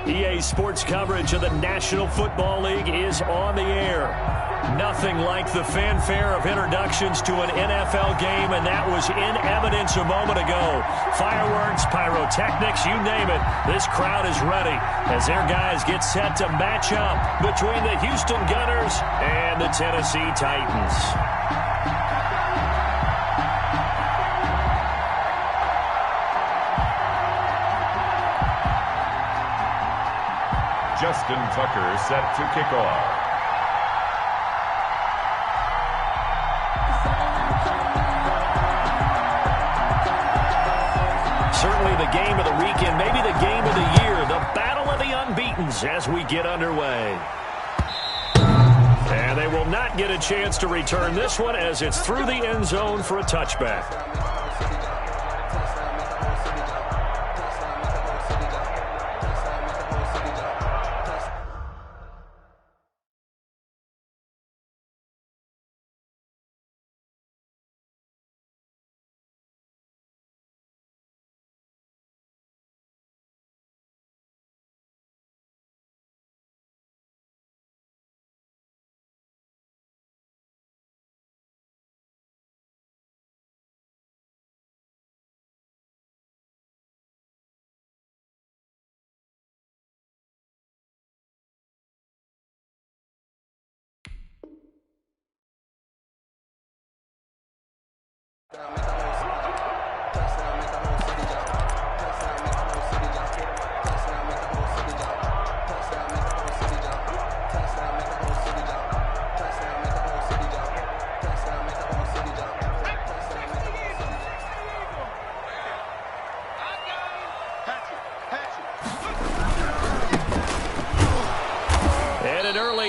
EA Sports coverage of the National Football League is on the air. Nothing like the fanfare of introductions to an NFL game, and that was in evidence a moment ago. Fireworks, pyrotechnics, you name it. This crowd is ready as their guys get set to match up between the Houston Gunners and the Tennessee Titans. Justin Tucker set to kick off. Certainly the game of the weekend, maybe the game of the year, the battle of the unbeatens as we get underway. And they will not get a chance to return this one as it's through the end zone for a touchback.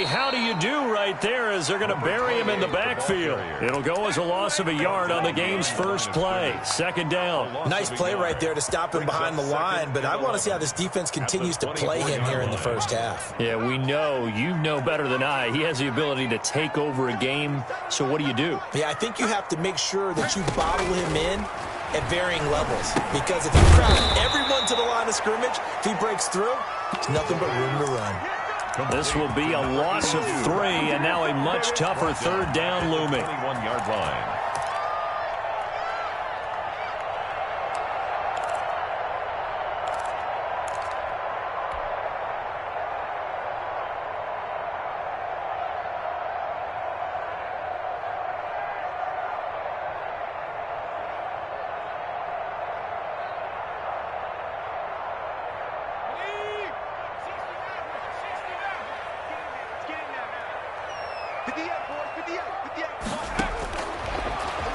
How do you do right there as they're going to bury him in the backfield. It'll go as a loss of a yard on the game's first play. Second down. Nice play right there to stop him behind the line, but I want to see how this defense continues to play him here in the first half. Yeah, we know. You know better than I. He has the ability to take over a game, so what do you do? Yeah, I think you have to make sure that you bottle him in at varying levels, because if you crowd everyone to the line of scrimmage, if he breaks through, there's nothing but room to run. This will be a loss of 3, and now a much tougher third down looming. 21-yard line.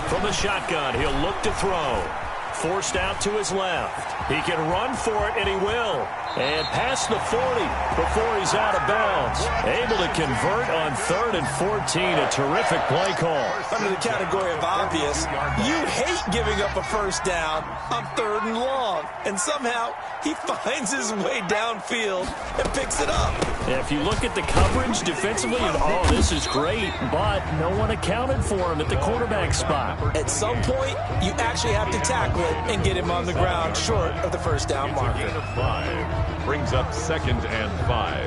From the shotgun, he'll look to throw. Forced out to his left. He can run for it, and he will. And past the 40 before he's out of bounds. Able to convert on 3rd and 14. A terrific play call. Under the category of obvious, you hate giving up a first down on 3rd and long. And somehow, he finds his way downfield and picks it up. If you look at the coverage defensively, oh, this is great. But no one accounted for him at the quarterback spot. At some point, you actually have to tackle it and get him on the ground short of the first down marker. Gain of 5 brings up 2nd and 5.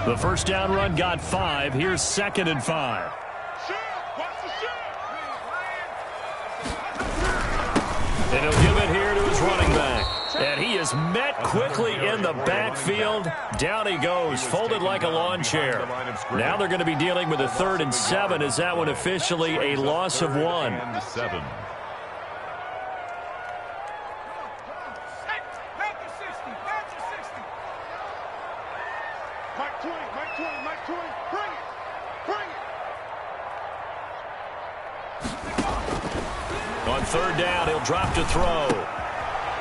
The first down run got 5. Here's 2nd and 5. And he'll give it here to his running back. And he is met quickly in the backfield. Down he goes, folded like a lawn chair. Now they're going to be dealing with a 3rd and 7. Is that one officially a loss of 1? And 7. On 3rd down, he'll drop to throw.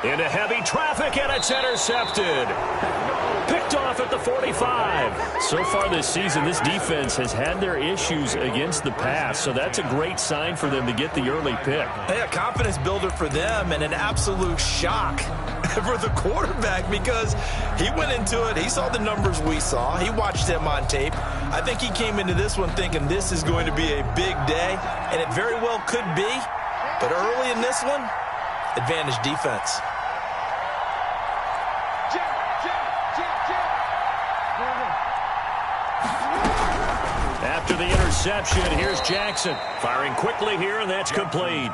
Into heavy traffic, and it's intercepted. Picked off at the 45. So far this season, this defense has had their issues against the pass, so that's a great sign for them to get the early pick. Hey, a confidence builder for them and an absolute shock for the quarterback because he went into it. He saw the numbers we saw. He watched them on tape. I think he came into this one thinking this is going to be a big day, and it very well could be. But early in this one, advantage defense. After the interception, here's Jackson. Firing quickly here, and that's complete.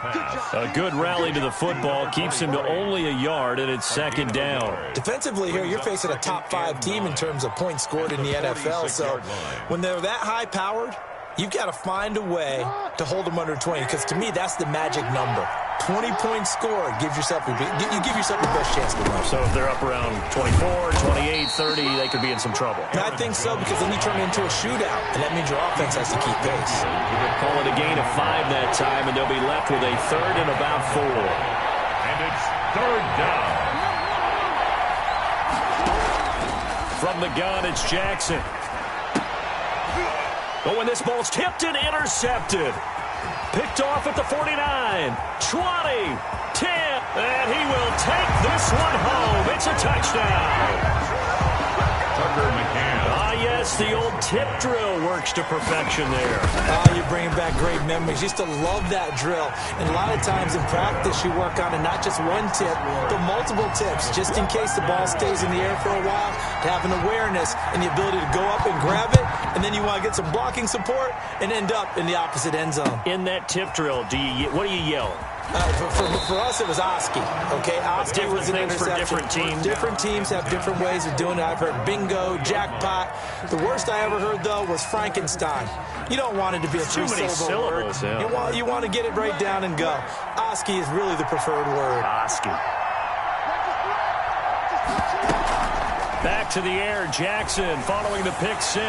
A good rally to the football. Keeps him to only a yard, and it's second down. Defensively here, you're facing a top-5 team in terms of points scored in the NFL. So when they're that high-powered, you've got to find a way to hold them under 20, because to me, that's the magic number. 20-point score gives yourself you give yourself the best chance to win. So if they're up around 24, 28, 30, they could be in some trouble. And I think so, because then you turn it into a shootout, and that means your offense has to keep pace. Call it a gain of 5 that time, and they'll be left with a third and about 4. And it's third down. From the gun, it's Jackson. Oh, and this ball's tipped and intercepted. Picked off at the 49, 20, 10, and he will take this one home. It's a touchdown. Tucker McCann. Ah, yes, the old tip drill works to perfection there. Oh, you're bringing back great memories. Used to love that drill. And a lot of times in practice, you work on it, not just one tip, but multiple tips, just in case the ball stays in the air for a while, to have an awareness and the ability to go up and grab it, and then you want to get some blocking support and end up in the opposite end zone. In that tip drill, what do you yell? For us, it was Oski. Okay, Oski was an interception. For different teams. Different teams have different ways of doing it. I've heard bingo, jackpot. The worst I ever heard, though, was Frankenstein. You don't want it to be a three-syllable word. Yeah. You want to get it right down and go. Oski is really the preferred word. Oski. Back to the air, Jackson following the pick 6.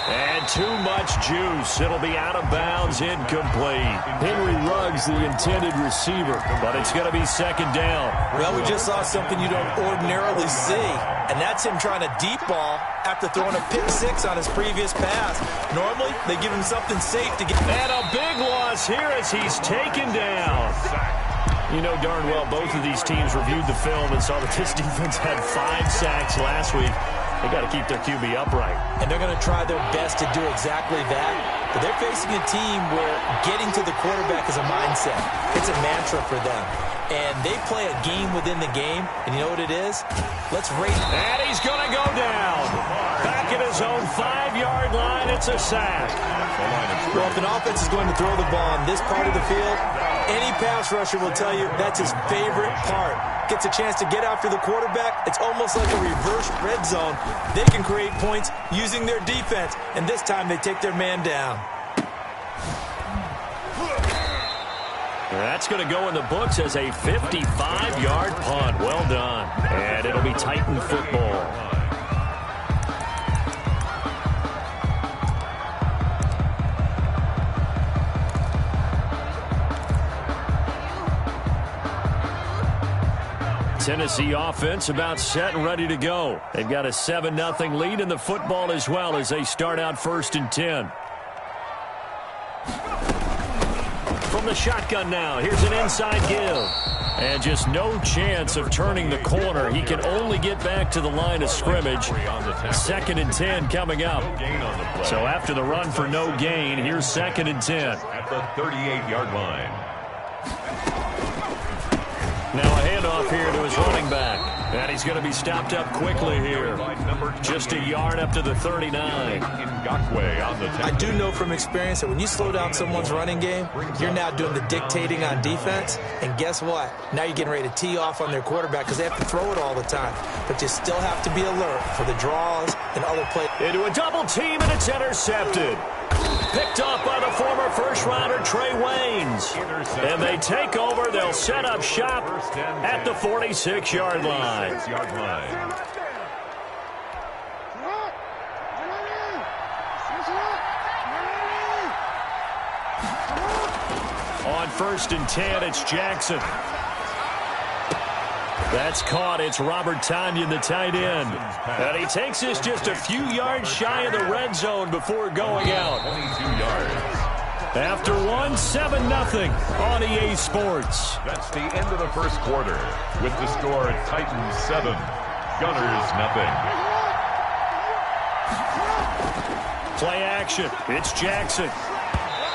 And too much juice. It'll be out of bounds, incomplete. Henry Ruggs, the intended receiver, but it's going to be second down. Well, we just saw something you don't ordinarily see, and that's him trying to deep ball after throwing a pick 6 on his previous pass. Normally, they give him something safe to get. And a big loss here as he's taken down. You know darn well both of these teams reviewed the film and saw that this defense had 5 sacks last week. They got to keep their QB upright. And they're going to try their best to do exactly that. But they're facing a team where getting to the quarterback is a mindset. It's a mantra for them. And they play a game within the game. And you know what it is? Let's rate it. And he's going to go down. Back at his own 5-yard line, it's a sack. Well, if an offense is going to throw the ball on this part of the field, any pass rusher will tell you that's his favorite part. Gets a chance to get after the quarterback. It's almost like a reverse red zone. They can create points using their defense, and this time they take their man down. That's going to go in the books as a 55-yard punt. Well done. And it'll be Titan football. Tennessee offense about set and ready to go. They've got a 7-0 lead in the football as well as they start out 1st and 10. From the shotgun now, here's an inside give. And just no chance of turning the corner. He can only get back to the line of scrimmage. 2nd and 10 coming up. So after the run for no gain, here's 2nd and 10. At the 38-yard line. Now a handoff here to his running back. And he's going to be stopped up quickly here. Just a yard up to the 39. I do know from experience that when you slow down someone's running game, you're now doing the dictating on defense. And guess what? Now you're getting ready to tee off on their quarterback because they have to throw it all the time. But you still have to be alert for the draws and other plays. Into a double team, and it's intercepted. Picked off by the former first-rounder Trey Waynes. And they take over. They'll set up shop at the 46-yard line. On 1st and 10, it's Jackson. That's caught. It's Robert Tonyan, the tight end. And he takes this just a few yards shy of the red zone before going out. 22 yards. After 7-0 on EA Sports. That's the end of the first quarter. With the score, Titans 7, Gunners 0. Play action. It's Jackson.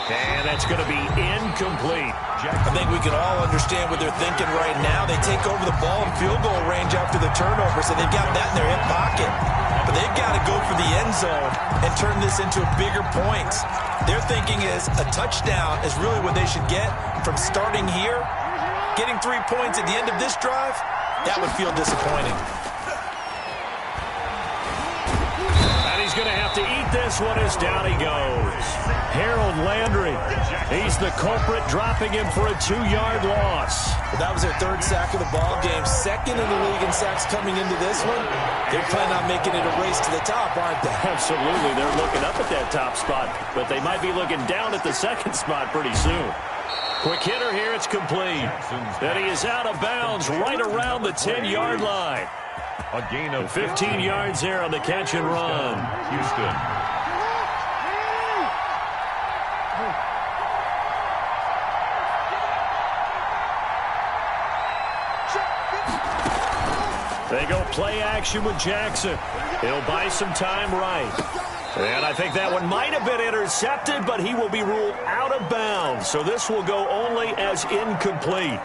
And that's going to be incomplete. I think we can all understand what they're thinking right now. They take over the ball in field goal range after the turnover, so they've got that in their hip pocket. But they've got to go for the end zone and turn this into bigger points. Their thinking is a touchdown is really what they should get from starting here. Getting 3 points at the end of this drive, that would feel disappointing. He's going to have to eat this one as down he goes. Harold Landry, he's the culprit, dropping him for a 2-yard loss. That was their 3rd sack of the ball game. 2nd in the league in sacks coming into this one. They're planning on making it a race to the top, aren't they? Absolutely. They're looking up at that top spot, but they might be looking down at the 2nd spot pretty soon. Quick hitter here, it's complete. And he is out of bounds right around the 10-yard line. A gain of 15 yards there on the catch and run. Houston. They go play action with Jackson. He'll buy some time right. And I think that one might have been intercepted, but he will be ruled out of bounds. So this will go only as incomplete.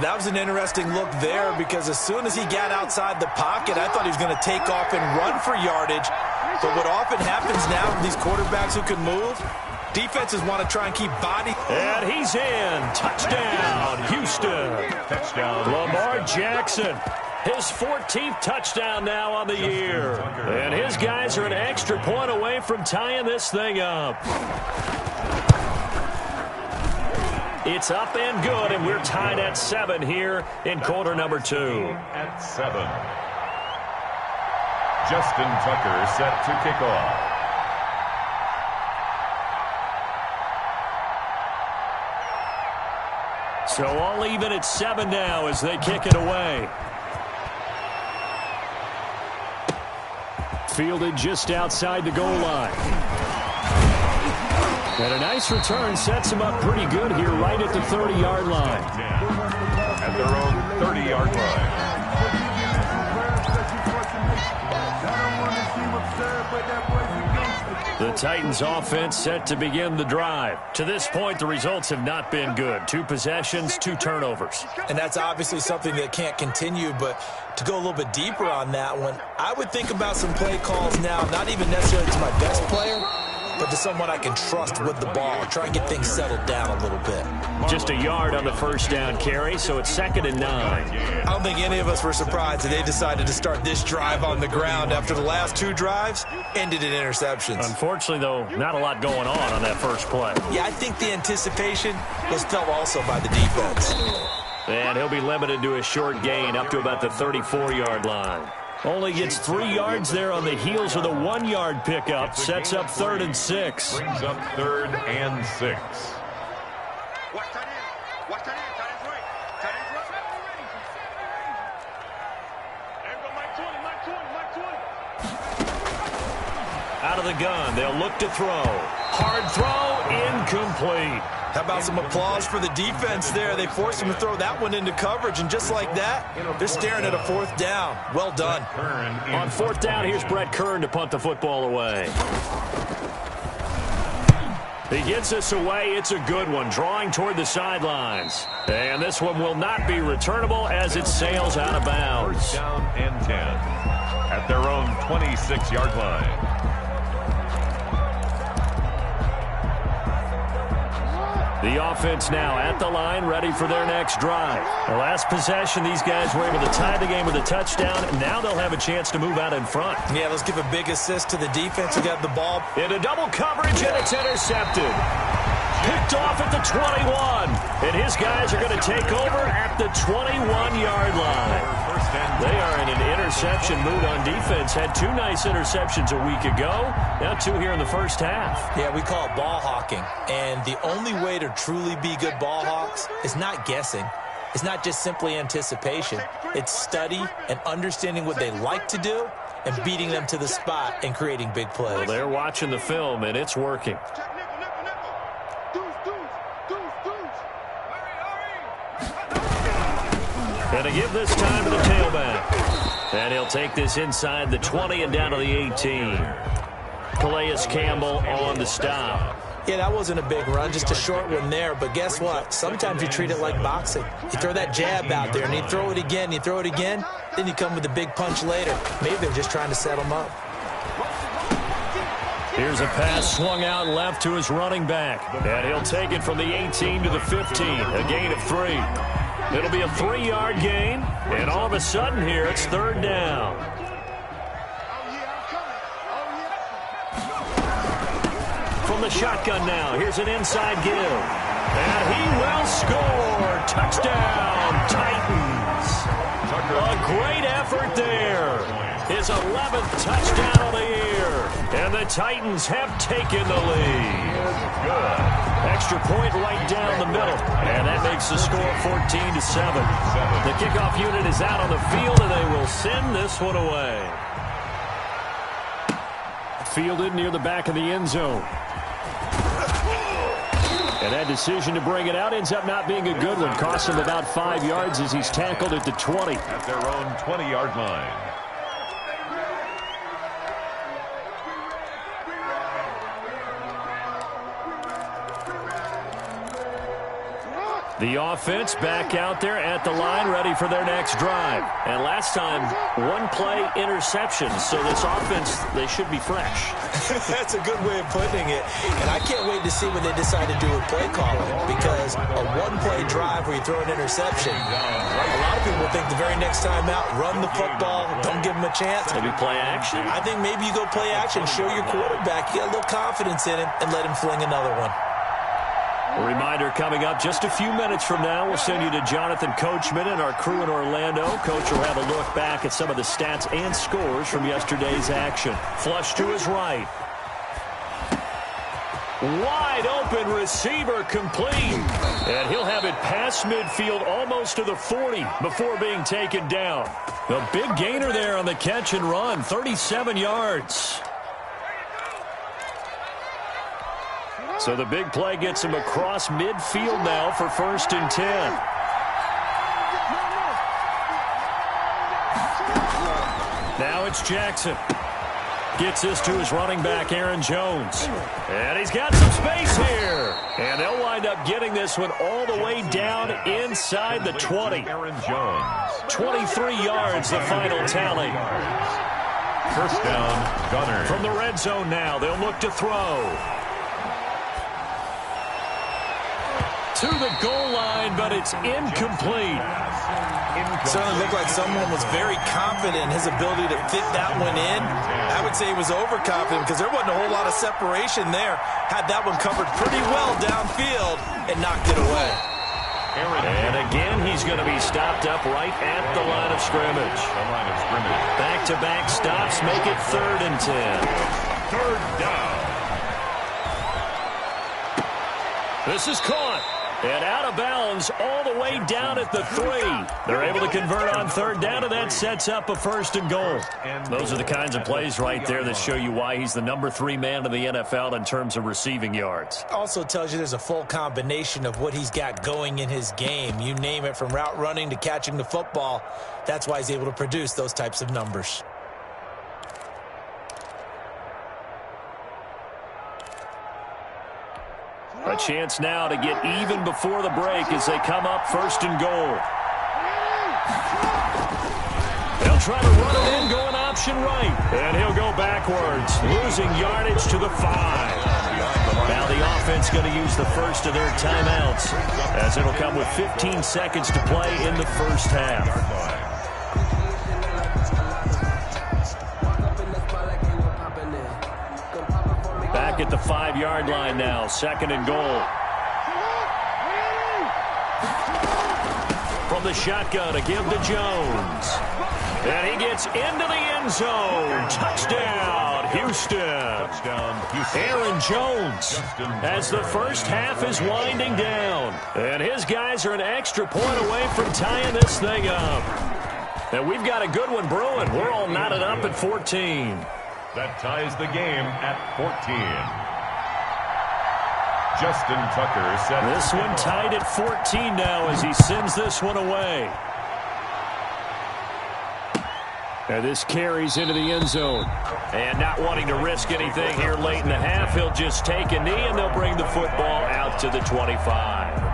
That was an interesting look there because as soon as he got outside the pocket, I thought he was going to take off and run for yardage. But what often happens now with these quarterbacks who can move, defenses want to try and keep body. And he's in. Touchdown, Houston. Touchdown. Lamar Jackson. His 14th touchdown now on the year. And his guys are an extra point away from tying this thing up. It's up and good, and we're tied at 7 here in quarter number 2. At 7. Justin Tucker set to kick off. So all even at 7 now as they kick it away. Fielded just outside the goal line. And a nice return sets him up pretty good here right at the 30-yard line. At their own 30-yard line. The Titans offense set to begin the drive. To this point, the results have not been good. 2 possessions, 2 turnovers. And that's obviously something that can't continue, but to go a little bit deeper on that one, I would think about some play calls now, not even necessarily to my best player, but to someone I can trust with the ball. Try and get things settled down a little bit. Just a yard on the first down carry, so it's 2nd and 9. I don't think any of us were surprised that they decided to start this drive on the ground after the last 2 drives ended in interceptions. Unfortunately, though, not a lot going on that first play. Yeah, I think the anticipation was felt also by the defense. And he'll be limited to a short gain up to about the 34-yard line. Only gets 3 yards there on the heels of the 1-yard pickup. Sets up 3rd and 6. Brings up 3rd and 6. Out of the gun, they'll look to throw. Hard throw, incomplete. How about some applause for the defense there? They forced him to throw that one into coverage, and just like that, they're staring at a 4th down. Well done. On 4th down, here's Brett Kern to punt the football away. He gets us away. It's a good one, drawing toward the sidelines. And this one will not be returnable as it sails out of bounds. 1st down and 10 at their own 26-yard line. The offense now at the line, ready for their next drive. The last possession, these guys were able to tie the game with a touchdown. Now they'll have a chance to move out in front. Yeah, let's give a big assist to the defense who got the ball. Into double coverage, and it's intercepted. Picked off at the 21. And his guys are going to take over at the 21-yard line. They are in an interception mood on defense. Had 2 nice interceptions a week ago. Now 2 here in the first half. Yeah, we call it ball hawking. And the only way to truly be good ball hawks is not guessing. It's not just simply anticipation. It's study and understanding what they like to do and beating them to the spot and creating big plays. Well, they're watching the film, and it's working. And to give this time to the tailback. And he'll take this inside the 20 and down to the 18. Calais Campbell on the stop. Yeah, that wasn't a big run, just a short one there. But guess what? Sometimes you treat it like boxing. You throw that jab out there, and you throw it again, then you come with a big punch later. Maybe they're just trying to set him up. Here's a pass swung out left to his running back. And he'll take it from the 18 to the 15, a gain of 3. It'll be a 3-yard gain, and all of a sudden here, it's 3rd down. From the shotgun now, here's an inside give. And he will score. Touchdown, Titans. A great effort there. His 11th touchdown of the year. And the Titans have taken the lead. Extra point right down the middle. And that makes the score 14-7. The kickoff unit is out on the field, and they will send this one away. Fielded near the back of the end zone. And that decision to bring it out ends up not being a good one. Costs him about 5 yards as he's tackled at the 20. At their own 20-yard line. The offense back out there at the line, ready for their next drive. And last time, 1-play interception. So this offense, they should be fresh. That's a good way of putting it. And I can't wait to see what they decide to do with play calling. Because a 1-play drive where you throw an interception, a lot of people think the very next time out, run the football, don't give them a chance. Maybe play action? I think maybe you go play action, show your quarterback, you got a little confidence in him, and let him fling another one. A reminder coming up just a few minutes from now. We'll send you to Jonathan Coachman and our crew in Orlando. Coach will have a look back at some of the stats and scores from yesterday's action. Flush to his right. Wide open receiver complete. And he'll have it past midfield almost to the 40 before being taken down. The big gainer there on the catch and run, 37 yards. So the big play gets him across midfield now for 1st and 10. Now it's Jackson. Gets this to his running back, Aaron Jones. And he's got some space here. And they'll wind up getting this one all the way down inside the 20. Aaron Jones. 23 yards, the final tally. 1st down, Gunners. From the red zone now, they'll look to throw. To the goal line, but it's incomplete. Certainly looked like someone was very confident in his ability to fit that one in. I would say he was overconfident because there wasn't a whole lot of separation there. Had that one covered pretty well downfield and knocked it away. And again, he's going to be stopped up right at the line of scrimmage. Back-to-back stops make it 3rd and 10. 3rd down. This is caught. And out of bounds all the way down at the 3. They're able to convert on 3rd down, and that sets up a 1st and goal. Those are the kinds of plays right there that show you why he's the number 3 man in the NFL in terms of receiving yards. Also tells you there's a full combination of what he's got going in his game. You name it, from route running to catching the football. That's why he's able to produce those types of numbers. A chance now to get even before the break as they come up 1st and goal. They'll try to run it in, going option right. And he'll go backwards, losing yardage to the 5. Now the offense going to use the first of their timeouts, as it'll come with 15 seconds to play in the 1st half. Back at the 5-yard line now, 2nd and goal. From the shotgun, a give to Jones. And he gets into the end zone. Touchdown, Houston. Aaron Jones, as the 1st half is winding down. And his guys are an extra point away from tying this thing up. And we've got a good one brewing. We're all knotted up at 14. That ties the game at 14. Justin Tucker set. This one tied at 14 now as he sends this one away. And this carries into the end zone. And not wanting to risk anything here late in the half, he'll just take a knee, and they'll bring the football out to the 25.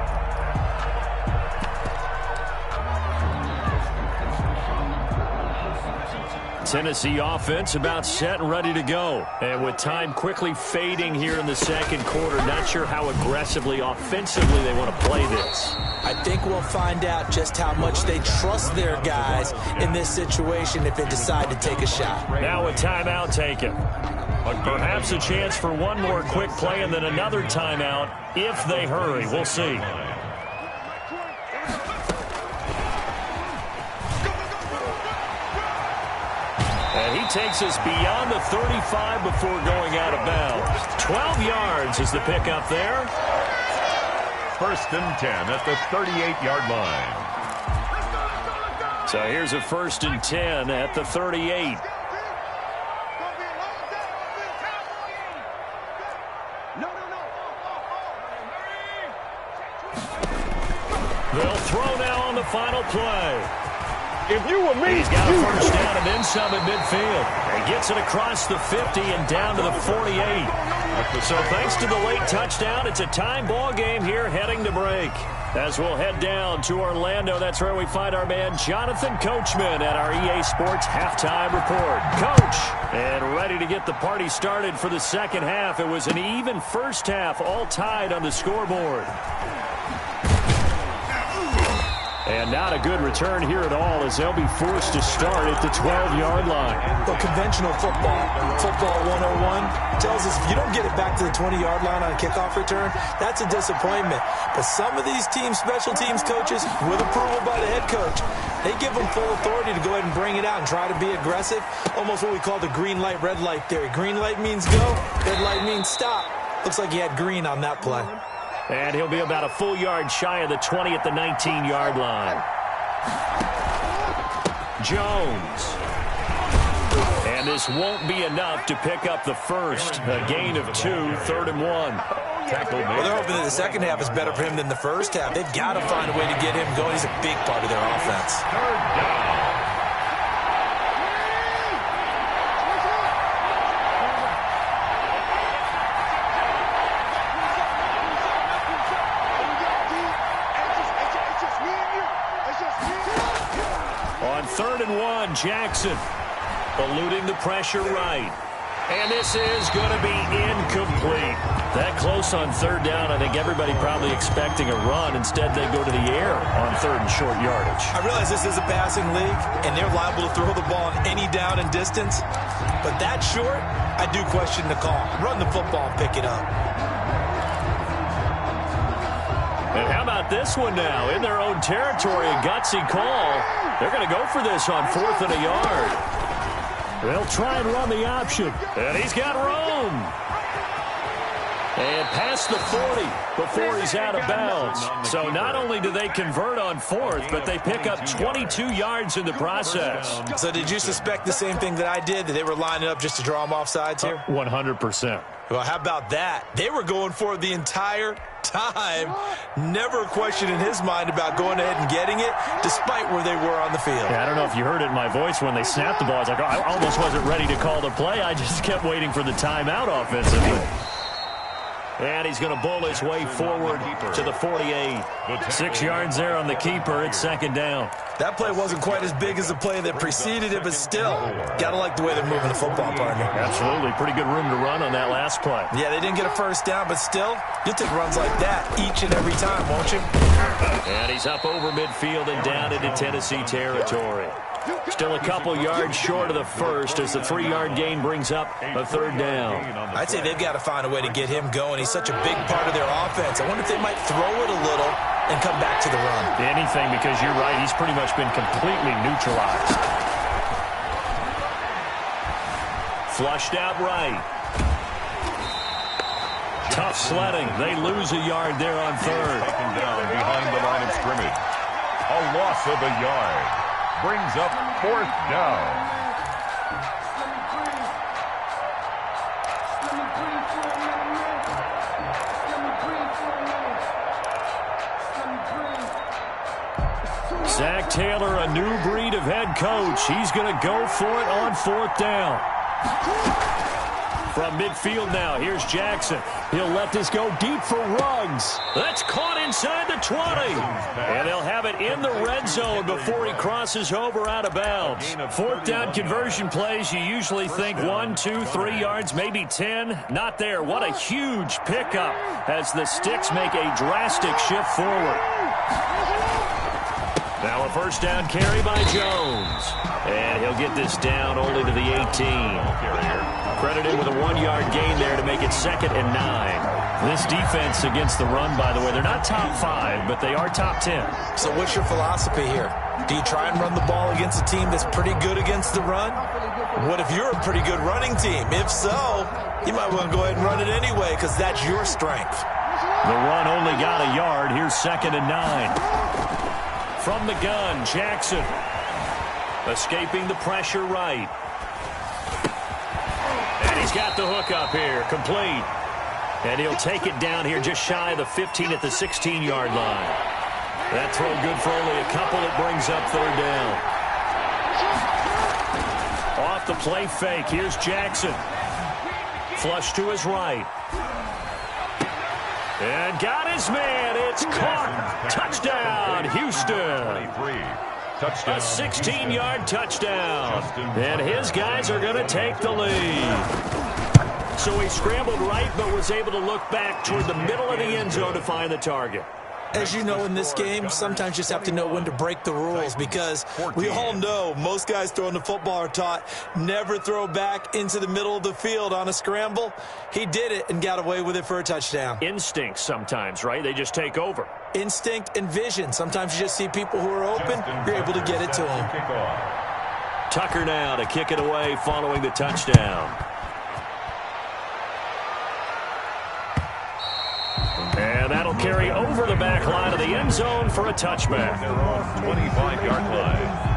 Tennessee offense about set and ready to go. And with time quickly fading here in the second quarter, not sure how aggressively, offensively they want to play this. I think we'll find out just how much they trust their guys in this situation if they decide to take a shot. Now a timeout taken. But perhaps a chance for one more quick play and then another timeout if they hurry. We'll see. And he takes us beyond the 35 before going out of bounds. 12 yards is the pickup there. First and 10 at the 38-yard line. So here's a first and 10 at the 38. They'll throw now on the final play. If you were me, he's got a first down and then some at midfield. He gets it across the 50 and down to the 48. So thanks to the late touchdown, it's a time ball game here heading to break. As we'll head down to Orlando, that's where we find our man Jonathan Coachman at our EA Sports Halftime Report. Coach, and ready to get the party started for the second half. It was an even first half, all tied on the scoreboard. And not a good return here at all as they'll be forced to start at the 12-yard line. Well, conventional football 101, tells us if you don't get it back to the 20-yard line on a kickoff return, that's a disappointment. But some of these special teams coaches, with approval by the head coach, they give them full authority to go ahead and bring it out and try to be aggressive. Almost what we call the green light, red light theory. Green light means go, red light means stop. Looks like he had green on that play. And he'll be about a full yard shy of the 20 at the 19-yard line. Jones. And this won't be enough to pick up the first. A gain of 2, 3rd and 1. Well, they're hoping that the second half is better for him than the first half. They've got to find a way to get him going. He's a big part of their offense. 3rd down. On 3rd and 1, Jackson eluding the pressure right. And this is going to be incomplete. That close on 3rd down, I think everybody probably expecting a run. Instead, they go to the air on 3rd and short yardage. I realize this is a passing league, and they're liable to throw the ball on any down and distance. But that short, I do question the call. Run the football and pick it up. And how about this one now? In their own territory, a gutsy call. They're going to go for this on 4th and a yard. They'll try and run the option. And he's got room. And past the 40 before he's out of bounds. So not only do they convert on 4th, but they pick up 22 yards in the process. So did you suspect the same thing that I did, that they were lining up just to draw him off sides here? 100%. Well, how about that? They were going for it the entire time. Never a question in his mind about going ahead and getting it, despite where they were on the field. Yeah, I don't know if you heard it in my voice when they snapped the ball. I was like, I almost wasn't ready to call the play. I just kept waiting for the timeout offensively. And he's going to bowl his way forward to the 48. 6 yards there on the keeper. It's 2nd down. That play wasn't quite as big as the play that preceded it, but still, got to like the way they're moving the football, partner. Absolutely. Pretty good room to run on that last play. Yeah, they didn't get a first down, but still, you'll take runs like that each and every time, won't you? And he's up over midfield and down into Tennessee territory. Still a couple yards short of the first as the 3-yard gain brings up a 3rd down. I'd say they've got to find a way to get him going. He's such a big part of their offense. I wonder if they might throw it a little and come back to the run. Anything, because you're right, he's pretty much been completely neutralized. Flushed out right. Tough sledding. They lose a yard there on 3rd. Taken down behind the line of scrimmage. A loss of a yard. Brings up 4th down. Zach Taylor, a new breed of head coach. He's going to go for it on 4th down. From midfield now, here's Jackson. He'll let this go deep for Ruggs. That's caught inside the 20. And they'll have it in the red zone before he crosses over out of bounds. 4th down conversion plays, you usually think 1, 2, 3 yards, maybe 10. Not there. What a huge pickup as the Sticks make a drastic shift forward. Now a 1st down carry by Jones. And he'll get this down only to the 18. Credited with a 1-yard gain there to make it 2nd and 9. This defense against the run, by the way, they're not top 5, but they are top 10. So what's your philosophy here? Do you try and run the ball against a team that's pretty good against the run? What if you're a pretty good running team? If so, you might want to go ahead and run it anyway because that's your strength. The run only got a yard. Here's 2nd and 9. From the gun, Jackson. Escaping the pressure right. And he's got the hook up here, complete. And he'll take it down here just shy of the 15 at the 16-yard line. That throw good for only a couple. It brings up 3rd down. Off the play fake, here's Jackson. Flush to his right. And got his man. It's caught. Touchdown, Houston. 23. Touchdown. A 16-yard touchdown. And his guys are going to take the lead. So he scrambled right, but was able to look back toward the middle of the end zone to find the target. As you know, in this game, sometimes you just have to know when to break the rules because we all know most guys throwing the football are taught never throw back into the middle of the field on a scramble. He did it and got away with it for a touchdown. Instinct sometimes, right? They just take over. Instinct and vision. Sometimes you just see people who are open, you're able to get it to them. Tucker now to kick it away following the touchdown. And that'll carry over the back line of the end zone for a touchback. They're off 25-yard line.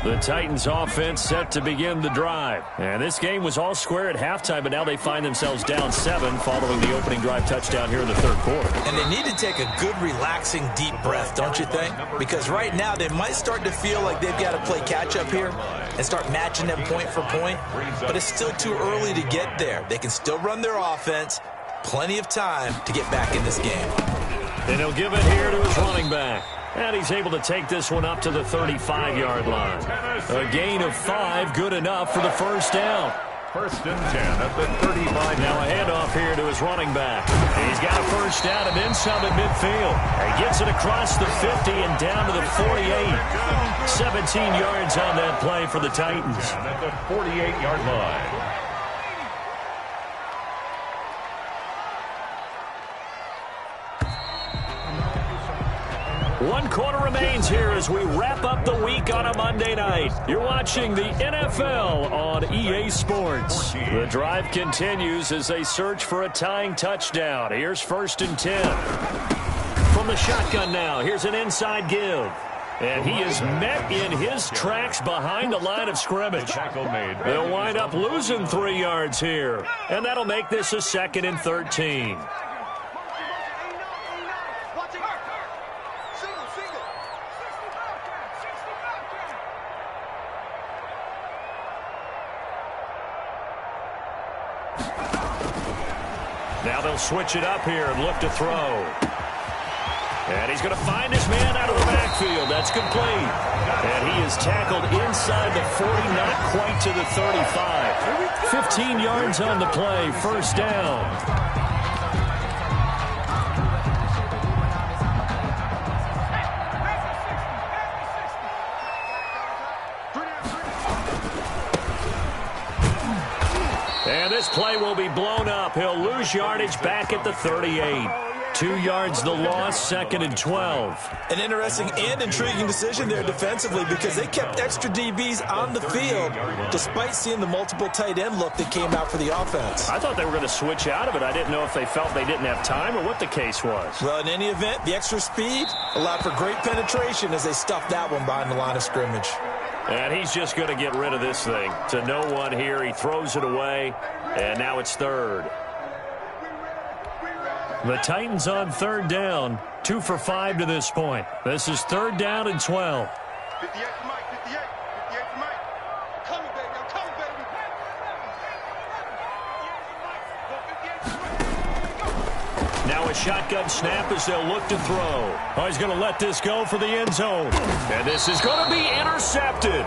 The Titans offense set to begin the drive. And this game was all square at halftime, but now they find themselves down 7 following the opening drive touchdown here in the 3rd quarter. And they need to take a good, relaxing, deep breath, don't you think? Because right now they might start to feel like they've got to play catch-up here and start matching them point for point. But it's still too early to get there. They can still run their offense. Plenty of time to get back in this game. And he'll give it here to his running back. And he's able to take this one up to the 35-yard line. A gain of 5, good enough for the 1st down. 1st and 10 at the 35. Now a handoff here to his running back. He's got a 1st down and then some at midfield. He gets it across the 50 and down to the 48. 17 yards on that play for the Titans. At the 48-yard line. One quarter remains here as we wrap up the week on a Monday night. You're watching the NFL on EA Sports. The drive continues as they search for a tying touchdown. Here's 1st and 10. From the shotgun now, here's an inside give. And he is met in his tracks behind the line of scrimmage. They'll wind up losing 3 yards here. And that'll make this a 2nd and 13. Now they'll switch it up here and look to throw. And he's going to find his man out of the backfield. That's complete. And he is tackled inside the 40, not quite to the 35. 15 yards on the play, 1st down. And this play will be blown up. He'll lose yardage back at the 38. 2 yards the loss, 2nd and 12. An interesting and intriguing decision there defensively because they kept extra DBs on the field despite seeing the multiple tight end look that came out for the offense. I thought they were going to switch out of it. I didn't know if they felt they didn't have time or what the case was. Well, in any event, the extra speed allowed for great penetration as they stuffed that one behind the line of scrimmage. And he's just going to get rid of this thing. To no one here. He throws it away. And now it's third. The Titans on third down, 2 for 5 to this point. This is third down and 12. 58 for Mike, 58 for Mike. Coming, baby, I'm coming, baby. Now a shotgun snap as they'll look to throw. Oh, he's going to let this go for the end zone. And this is going to be intercepted.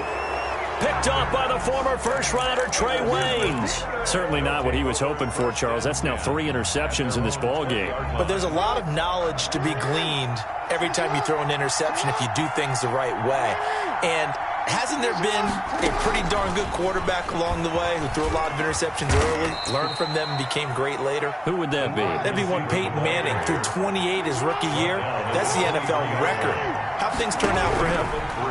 Picked off by the former first-rounder Trey Waynes. Certainly not what he was hoping for, Charles. That's now 3 interceptions in this ballgame. But there's a lot of knowledge to be gleaned every time you throw an interception if you do things the right way. And hasn't there been a pretty darn good quarterback along the way who threw a lot of interceptions early, learned from them, and became great later? Who would that be? That'd be one Peyton Manning. Threw 28 his rookie year. That's the NFL record. How'd things turn out for him?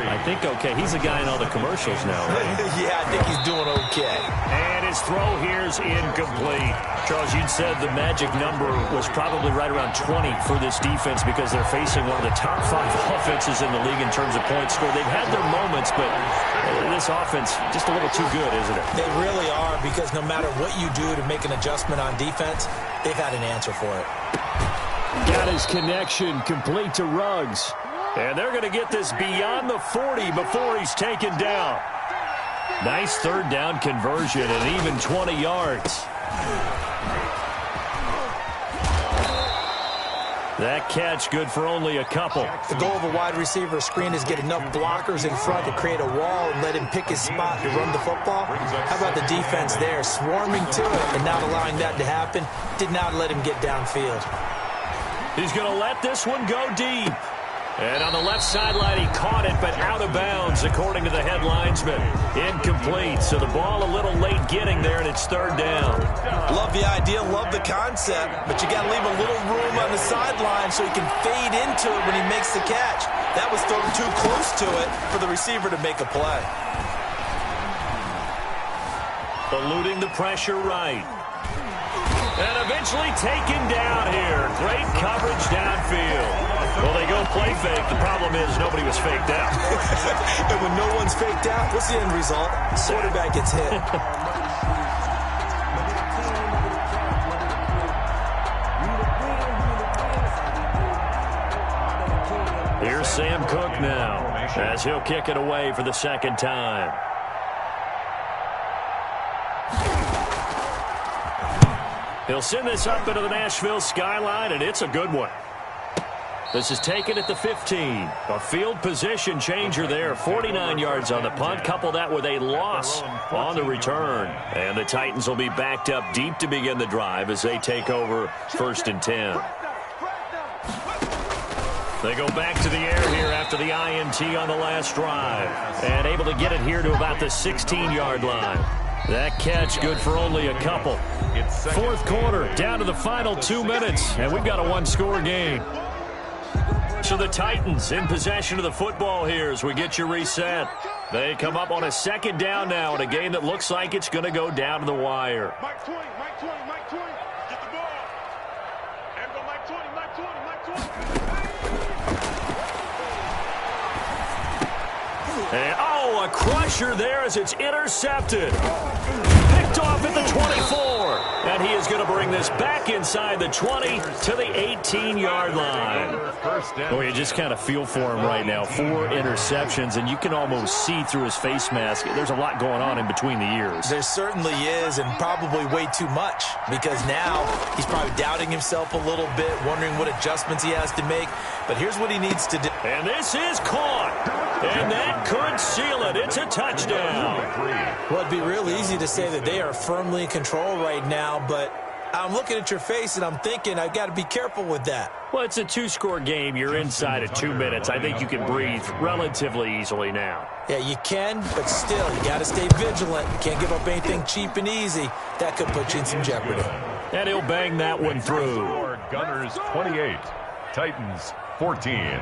I think okay. He's a guy in all the commercials now, right? Yeah, I think he's doing okay. And his throw here's incomplete. Charles, you'd said the magic number was probably right around 20 for this defense because they're facing one of the top 5 offenses in the league in terms of points scored. They've had their moments, but this offense just a little too good, isn't it? They really are, because no matter what you do to make an adjustment on defense, they've had an answer for it. Got his connection complete to Ruggs. And they're going to get this beyond the 40 before he's taken down. Nice third down conversion and even 20 yards. That catch good for only a couple. The goal of a wide receiver screen is get enough blockers in front to create a wall and let him pick his spot to run the football. How about the defense there, swarming to it and not allowing that to happen? Did not let him get downfield. He's going to let this one go deep. And on the left sideline, he caught it, but out of bounds, according to the head linesman. Incomplete, so the ball a little late getting there, and it's third down. Love the idea, love the concept, but you got to leave a little room on the sideline so he can fade into it when he makes the catch. That was thrown too close to it for the receiver to make a play. Eluding the pressure right. And eventually taken down here. Great coverage downfield. Well, they go play fake. The problem is nobody was faked out. And when no one's faked out, what's the end result? Quarterback gets hit. Here's Sam Cook now as he'll kick it away for the second time. He'll send this up into the Nashville skyline, and it's a good one. This is taken at the 15. A field position changer there. 49 yards on the punt. Couple that with a loss on the return. And the Titans will be backed up deep to begin the drive as they take over 1st and 10. They go back to the air here after the INT on the last drive. And able to get it here to about the 16-yard line. That catch good for only a couple. 4th quarter, down to the final 2 minutes. And we've got a one-score game. So the Titans in possession of the football here as we get you reset. They come up on a second down now in a game that looks like it's going to go down to the wire. Mike 20, Mike 20, Mike 20. Get the ball. And go Mike 20, Mike 20, Mike 20. And, oh, a crusher there as it's intercepted. Picked off at the 24. And he is going to bring this back inside the 20 to the 18-yard line. Boy, you just kind of feel for him right now. 4 interceptions, and you can almost see through his face mask. There's a lot going on in between the ears. There certainly is, and probably way too much, because now he's probably doubting himself a little bit, wondering what adjustments he has to make. But here's what he needs to do. And this is caught. And that could seal it. It's a touchdown. Well, it'd be real easy to say that they are firmly in control right now, but I'm looking at your face and I'm thinking I've got to be careful with that. Well, it's a 2-score game. You're inside of 2 minutes. I think you can breathe relatively easily now. Yeah, you can, but still, you got to stay vigilant. You can't give up anything cheap and easy. That could put you in some jeopardy. And he'll bang that one through. Gunners 28, Titans 14.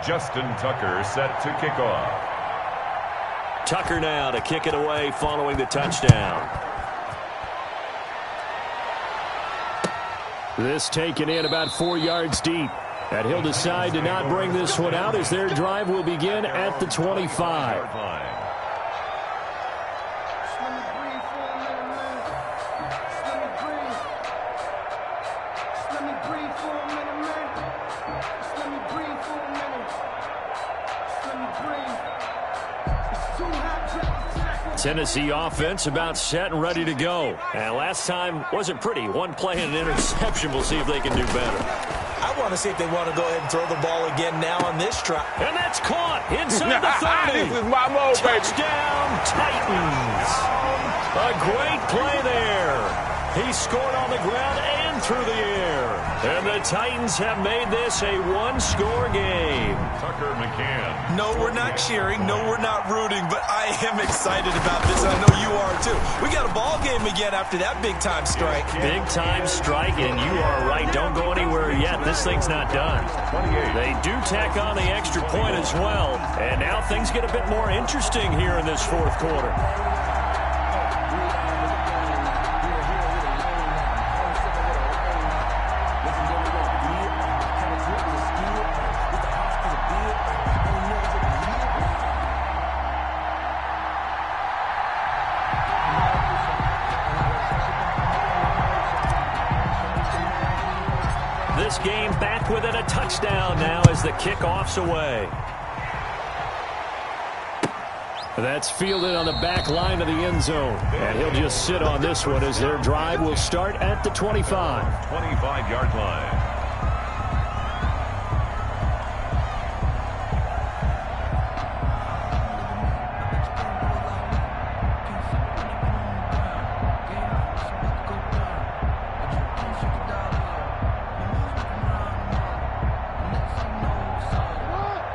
Justin Tucker set to kick off. Tucker now to kick it away following the touchdown. This taken in about 4 yards deep. And he'll decide to not bring this one out as their drive will begin at the 25. Tennessee offense about set and ready to go. And last time wasn't pretty. One play and an interception. We'll see if they can do better. I want to see if they want to go ahead and throw the ball again now on this try. And that's caught inside the 30. This is my mode, baby. Touchdown, Titans. A great play there. He scored on the ground and through the air. And the Titans have made this a one-score game. Tucker McCann. No, we're not cheering. No, we're not rooting. But I am excited about this. I know you are, too. We got a ball game again after that big-time strike. Big-time strike, and you are right. Don't go anywhere yet. This thing's not done. 28. They do tack on the extra point as well. And now things get a bit more interesting here in this fourth quarter. This game back within a touchdown now as the kickoff's away. That's fielded on the back line of the end zone. And he'll just sit on this one as their drive will start at the 25. 25-yard line.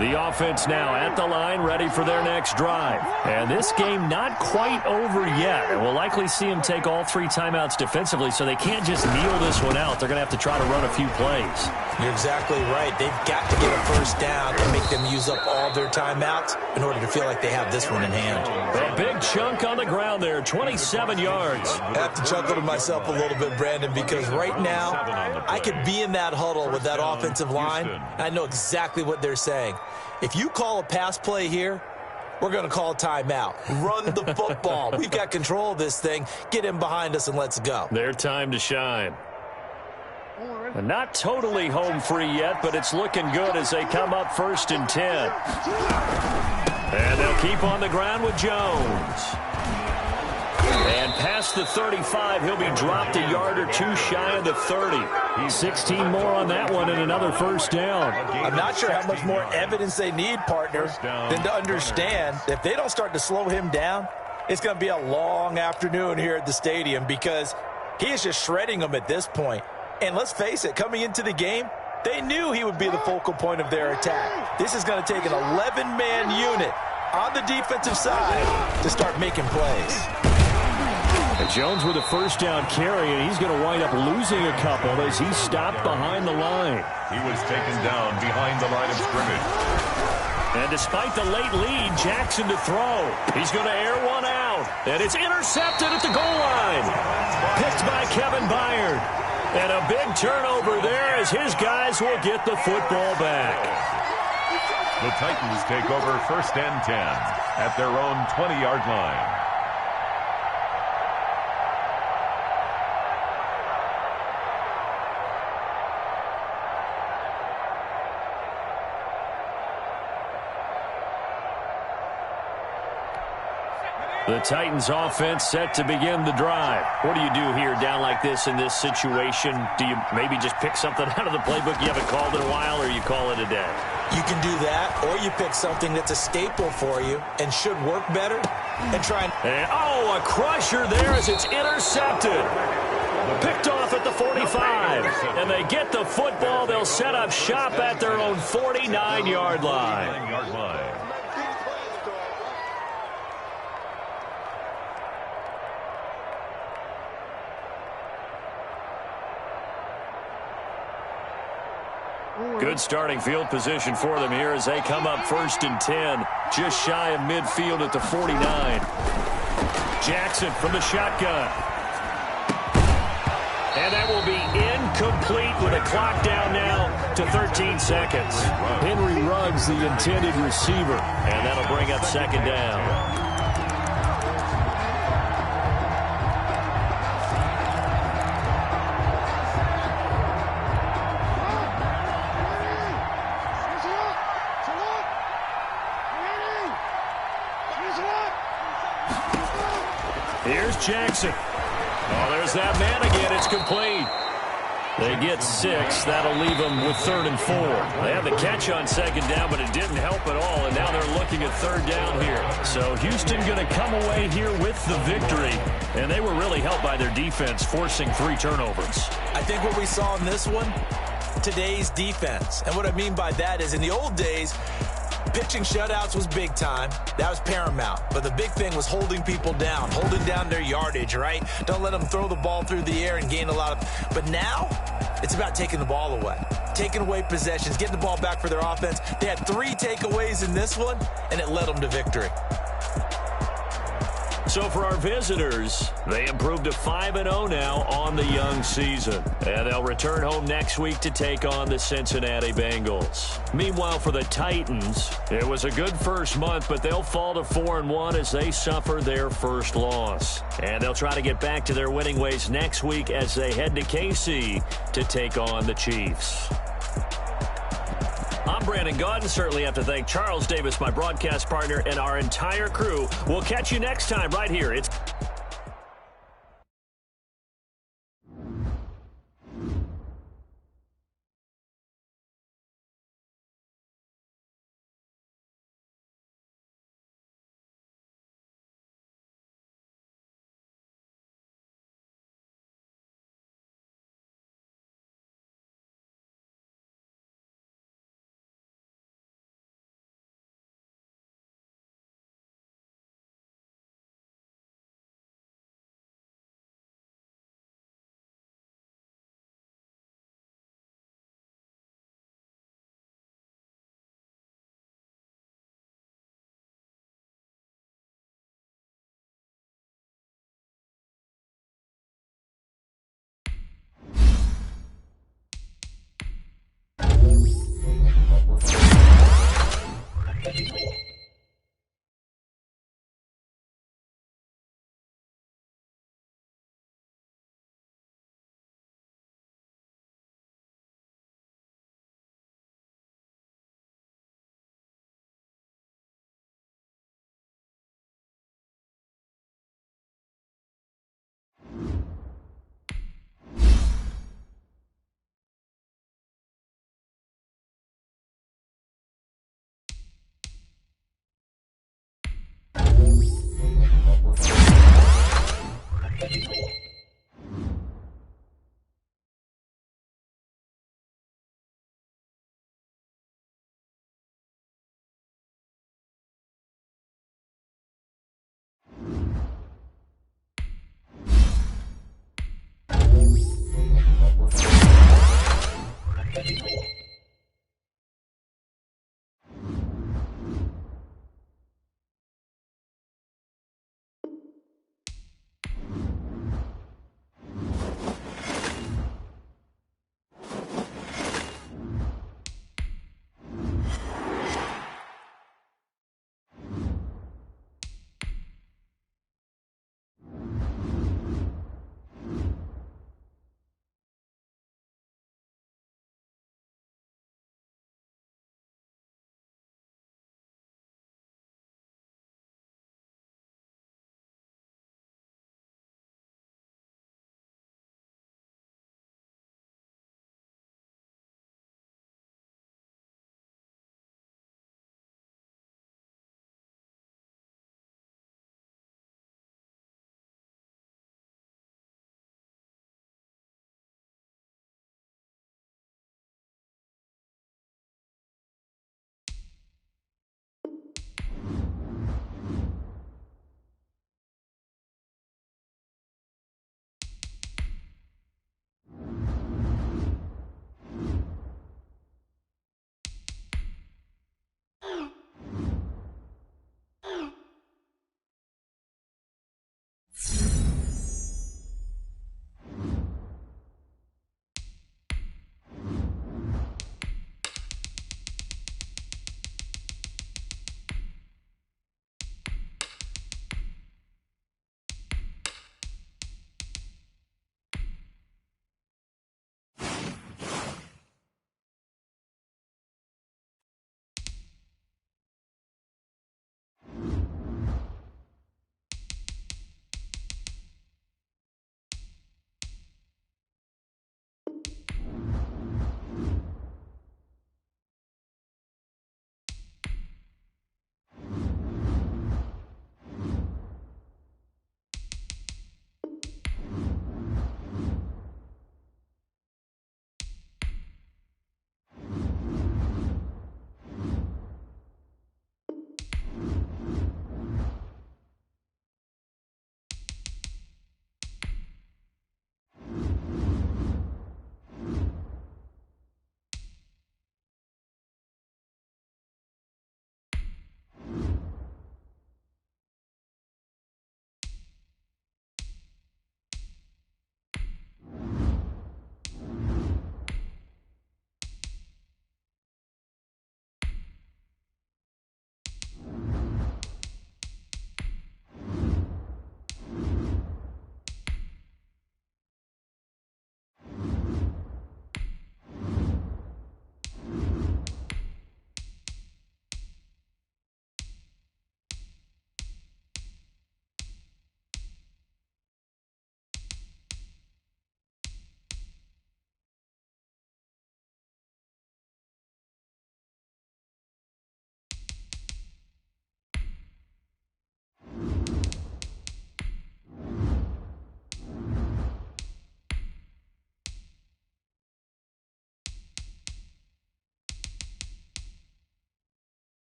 The offense now at the line, ready for their next drive. And this game not quite over yet. And we'll likely see them take all three timeouts defensively, so they can't just kneel this one out. They're going to have to try to run a few plays. You're exactly right. They've got to get a first down to make them use up all their timeouts in order to feel like they have this one in hand. A big chunk on the ground there, 27 yards. I have to chuckle to myself a little bit, Brandon, because right now I could be in that huddle with that offensive line, and I know exactly what they're saying. If you call a pass play here, we're going to call a timeout. Run the football. We've got control of this thing. Get in behind us and let's go. Their time to shine. And not totally home free yet, but it's looking good as they come up 1st and 10. And they'll keep on the ground with Jones. And past the 35, he'll be dropped a yard or two shy of the 30. 16 more on that one and another first down. I'm not sure how much more evidence they need, partner, than to understand that if they don't start to slow him down, it's going to be a long afternoon here at the stadium because he is just shredding them at this point. And let's face it, coming into the game, they knew he would be the focal point of their attack. This is going to take an 11-man unit on the defensive side to start making plays. And Jones with a first down carry, and he's going to wind up losing a couple as he's stopped behind the line. He was taken down behind the line of scrimmage. And despite the late lead, Jackson to throw. He's going to air one out, and it's intercepted at the goal line. Picked by Kevin Byard. And a big turnover there as his guys will get the football back. The Titans take over 1st and 10 at their own 20-yard line. The Titans offense set to begin the drive. What do you do here down like this in this situation? Do you maybe just pick something out of the playbook you haven't called in a while, or you call it a day? You can do that, or you pick something that's a staple for you and should work better and try and oh, a crusher there as it's intercepted. Picked off at the 45. And they get the football. They'll set up shop at their own 49-yard line. Good starting field position for them here as they come up 1st and 10, just shy of midfield at the 49. Jackson from the shotgun. And that will be incomplete with a clock down now to 13 seconds. Henry Ruggs, the intended receiver, and that'll bring up 2nd down. Here's Jackson. Oh, there's that man again. It's complete. They get 6. That'll leave them with 3rd and 4. They had the catch on 2nd down, but it didn't help at all, and now they're looking at 3rd down here. So Houston going to come away here with the victory, and they were really helped by their defense, forcing 3 turnovers. I think what we saw in this one, today's defense. And what I mean by that is in the old days, pitching shutouts was big time. That was paramount. But the big thing was holding people down, holding down their yardage, right? Don't let them throw the ball through the air and gain a lot of... But now, it's about taking the ball away, taking away possessions, getting the ball back for their offense. They had 3 takeaways in this one, and it led them to victory. So for our visitors, they improved to 5-0 now on the young season. And they'll return home next week to take on the Cincinnati Bengals. Meanwhile, for the Titans, it was a good first month, but they'll fall to 4-1 as they suffer their first loss. And they'll try to get back to their winning ways next week as they head to KC to take on the Chiefs. I'm Brandon Gaudin. Certainly have to thank Charles Davis, my broadcast partner, and our entire crew. We'll catch you next time right here. It's